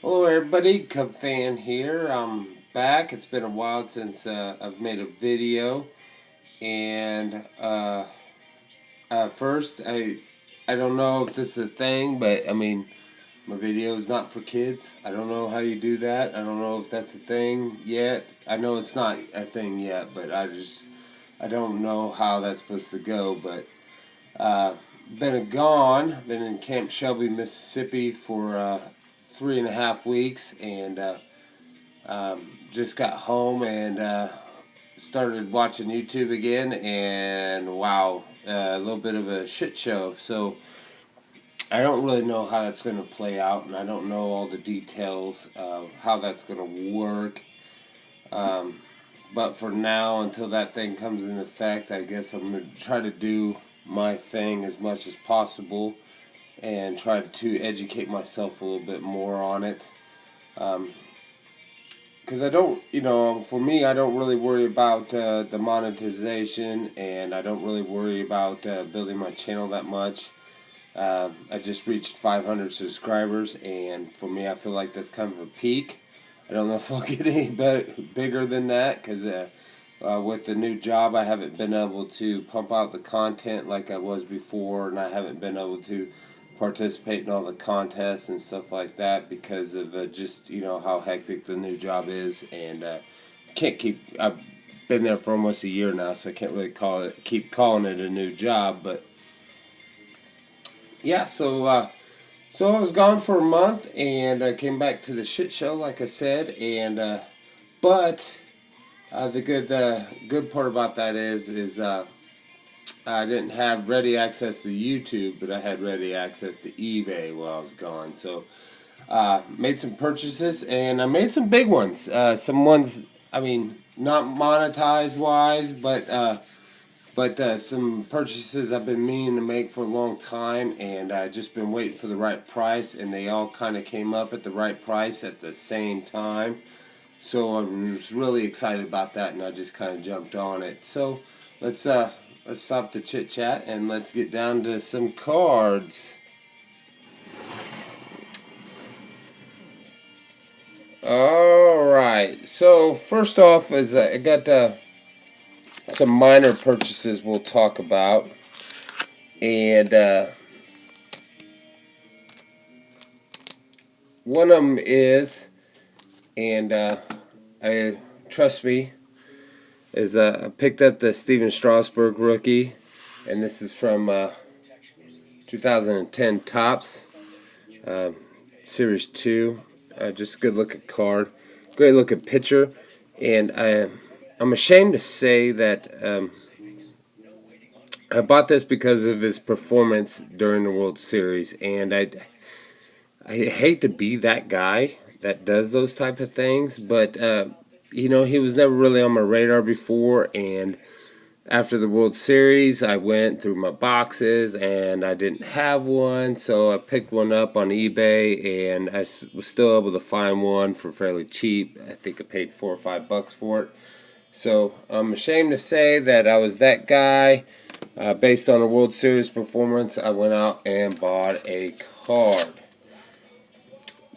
Hello everybody, Cub fan here. I'm back. It's been a while since I've made a video, and first I don't know if this is a thing, but I mean my video is not for kids. I don't know how you do that. I don't know if that's a thing yet. I know it's not a thing yet, but I don't know how that's supposed to go. But been in Camp Shelby, Mississippi for 3.5 weeks, and just got home and started watching YouTube again, and wow, a little bit of a shit show. So I don't really know how that's going to play out, and I don't know all the details of how that's going to work. But for now, until that thing comes into effect, I guess I'm going to try to do my thing as much as possible and try to educate myself a little bit more on it. Because I don't, for me, I don't really worry about the monetization, and I don't really worry about building my channel that much. I just reached 500 subscribers, and for me, I feel like that's kind of a peak. I don't know if I'll get any bigger than that, because with the new job, I haven't been able to pump out the content like I was before, and I haven't been able to participate in all the contests and stuff like that because of just how hectic the new job is, and I've been there for almost a year now, so I can't really keep calling it a new job. But yeah, so I was gone for a month, and I came back to the shit show, like I said, and but the good part about that is I didn't have ready access to YouTube, but I had ready access to eBay while I was gone. So made some purchases, and I made some big ones. Some ones, I mean, not monetized wise, but some purchases I've been meaning to make for a long time, and I just been waiting for the right price, and they all kind of came up at the right price at the same time. So I was really excited about that, and I just kind of jumped on it. So let's stop the chit chat and let's get down to some cards. Alright, so first off is I got some minor purchases we'll talk about, and one of them is, and I trust me, is I picked up the Steven Strasburg rookie, and this is from 2010 Topps, Series 2. Just a good looking card, great looking picture, and I'm ashamed to say that I bought this because of his performance during the World Series, and I hate to be that guy that does those type of things, but he was never really on my radar before, and after the World Series, I went through my boxes, and I didn't have one, so I picked one up on eBay, and I was still able to find one for fairly cheap. I think I paid $4 or $5 for it. So I'm ashamed to say that I was that guy. Based on a World Series performance, I went out and bought a card.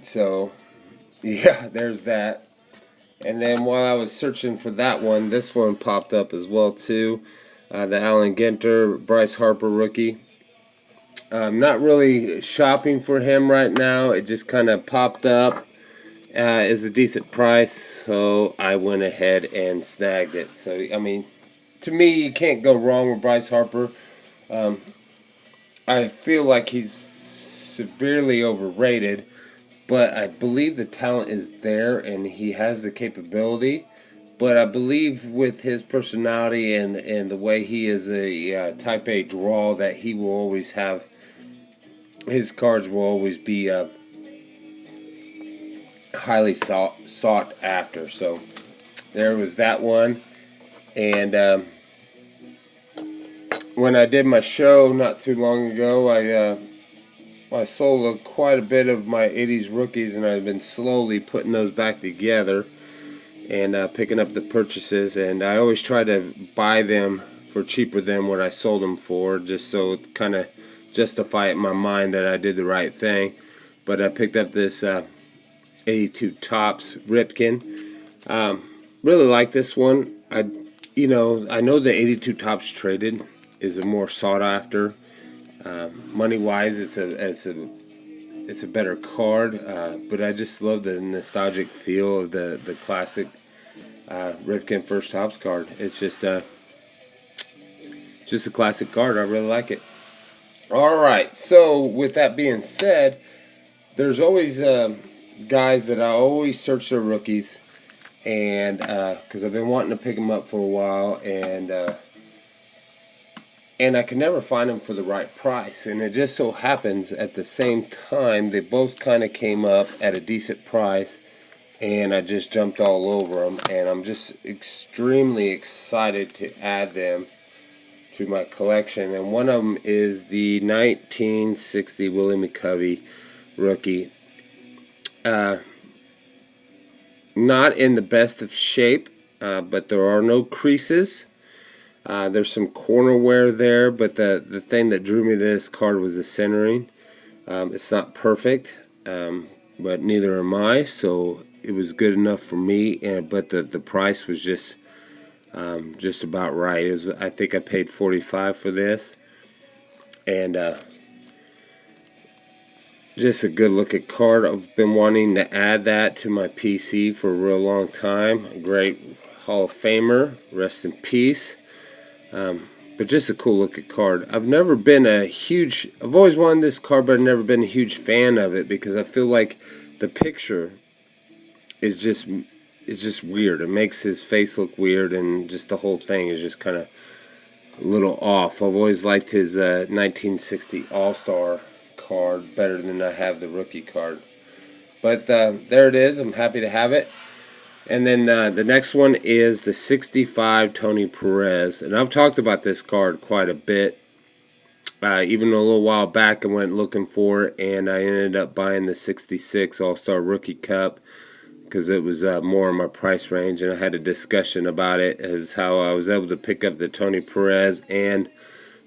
So, yeah, there's that. And then while I was searching for that one, this one popped up as well too. The Allen Ginter, Bryce Harper rookie. I'm not really shopping for him right now. It just kind of popped up. Is a decent price, so I went ahead and snagged it. So, I mean, to me, you can't go wrong with Bryce Harper. I feel like he's severely overrated, but I believe the talent is there and he has the capability. But I believe with his personality and the way he is a type A draw, that he will always have, his cards will always be highly sought after. So there was that one. And when I did my show not too long ago, I sold quite a bit of my 80s rookies, and I've been slowly putting those back together and picking up the purchases. And I always try to buy them for cheaper than what I sold them for, just so it kind of justify it in my mind that I did the right thing. But I picked up this 82 Topps Ripken. Really like this one. I know the 82 Topps traded is a more sought after. Money wise, it's a better card, but I just love the nostalgic feel of the classic Ripken First Topps card. It's just a classic card. I really like it. All right. So with that being said, there's always guys that I always search their rookies, and because I've been wanting to pick them up for a while, and I can never find them for the right price. And it just so happens at the same time they both kind of came up at a decent price, and I just jumped all over them. And I'm just extremely excited to add them to my collection. And one of them is the 1960 Willie McCovey rookie. Not in the best of shape, but there are no creases. There's some corner wear there, but the thing that drew me to this card was the centering. It's not perfect, but neither am I, so it was good enough for me. But the price was just about right. I think I paid $45 for this, and just a good looking card. I've been wanting to add that to my PC for a real long time. A great Hall of Famer, rest in peace. But just a cool looking card. I've always wanted this card, but I've never been a huge fan of it because I feel like the picture is just weird. It makes his face look weird, and just the whole thing is just kind of a little off. I've always liked his 1960 All-Star card better than I have the rookie card. But there it is. I'm happy to have it. And then the next one is the 65 Tony Perez. And I've talked about this card quite a bit. Even a little while back I went looking for it, and I ended up buying the 66 All-Star Rookie Cup because it was more in my price range. And I had a discussion about it as how I was able to pick up the Tony Perez and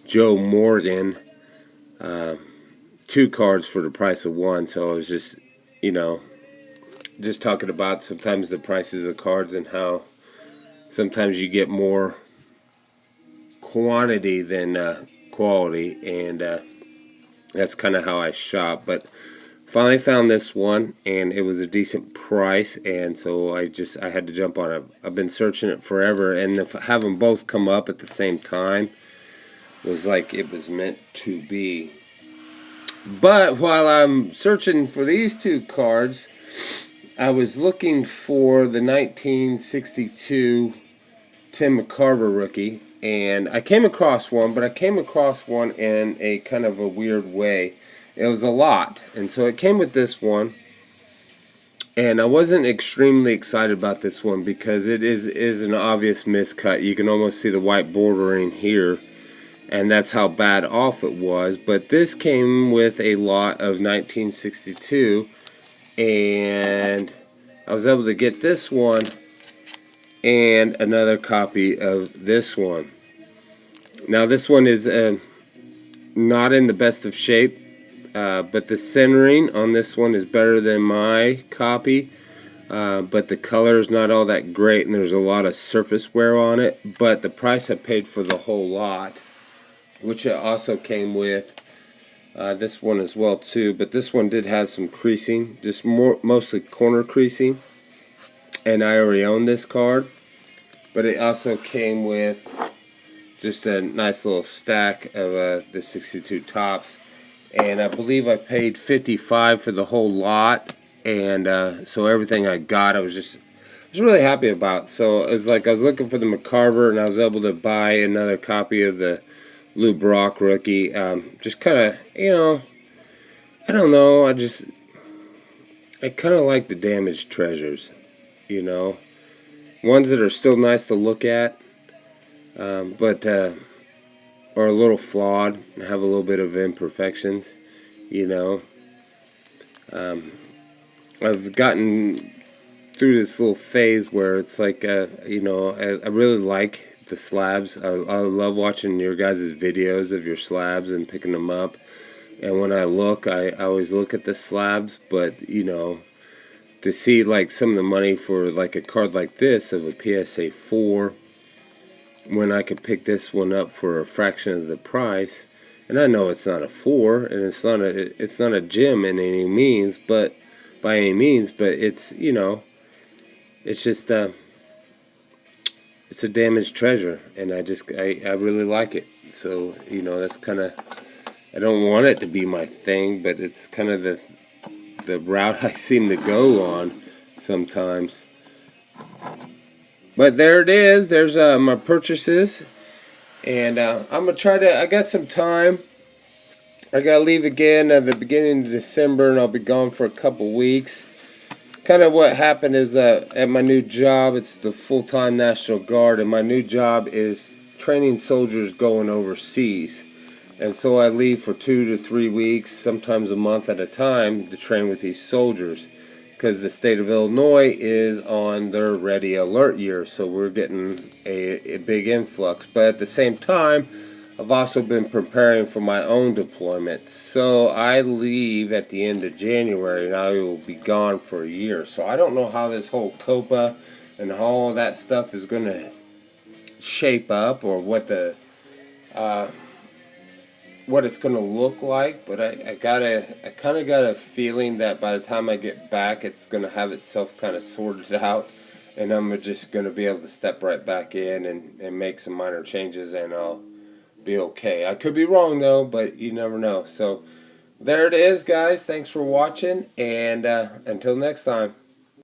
Joe Morgan, two cards for the price of one. So I was just talking about sometimes the prices of cards and how sometimes you get more quantity than quality, and that's kind of how I shop. But finally found this one, and it was a decent price, and so I had to jump on it. I've been searching it forever, and have them both come up at the same time was like it was meant to be. But while I'm searching for these two cards, I was looking for the 1962 Tim McCarver rookie, and I came across one, but I came across one in a kind of a weird way. It was a lot, and so it came with this one, and I wasn't extremely excited about this one because it is an obvious miscut. You can almost see the white bordering here, and that's how bad off it was. But this came with a lot of 1962, and I was able to get this one and another copy of this one. Now this one is not in the best of shape, but the centering on this one is better than my copy, but the color is not all that great, and there's a lot of surface wear on it. But the price I paid for the whole lot, which it also came with this one as well too, but this one did have some creasing, just mostly corner creasing, and I already own this card. But it also came with just a nice little stack of the 62 Topps, and I believe I paid $55 for the whole lot, and so everything I got I was really happy about. So it was like I was looking for the McCarver, and I was able to buy another copy of the Lou Brock rookie. Just kind of, I don't know, I kind of like the damaged treasures, ones that are still nice to look at, but are a little flawed and have a little bit of imperfections, I've gotten through this little phase where it's like, I really like the slabs. I love watching your guys' videos of your slabs and picking them up. And when I always look at the slabs, but to see like some of the money for like a card like this of a PSA 4, when I could pick this one up for a fraction of the price. And I know it's not a 4, and it's not a gem in any means, but by any means, but it's, you know, it's just it's a damaged treasure, and I really like it. So, you know, that's kind of, I don't want it to be my thing, but it's kind of the route I seem to go on sometimes. But there it is. There's my purchases. And I'm going to try to, I got some time. I got to leave again at the beginning of December, and I'll be gone for a couple weeks. Kind of what happened is at my new job, it's the full-time National Guard, and my new job is training soldiers going overseas. And so I leave for 2 to 3 weeks, sometimes a month at a time, to train with these soldiers, because the state of Illinois is on their ready alert year, so we're getting a big influx. But at the same time, I've also been preparing for my own deployments. So I leave at the end of January, and I will be gone for a year. So I don't know how this whole COPA and all that stuff is going to shape up, or what the what it's going to look like, but I kind of got a feeling that by the time I get back, it's going to have itself kind of sorted out, and I'm just going to be able to step right back in and make some minor changes, and I'll be okay. I could be wrong though, but you never know. So there it is, guys. Thanks for watching, and until next time.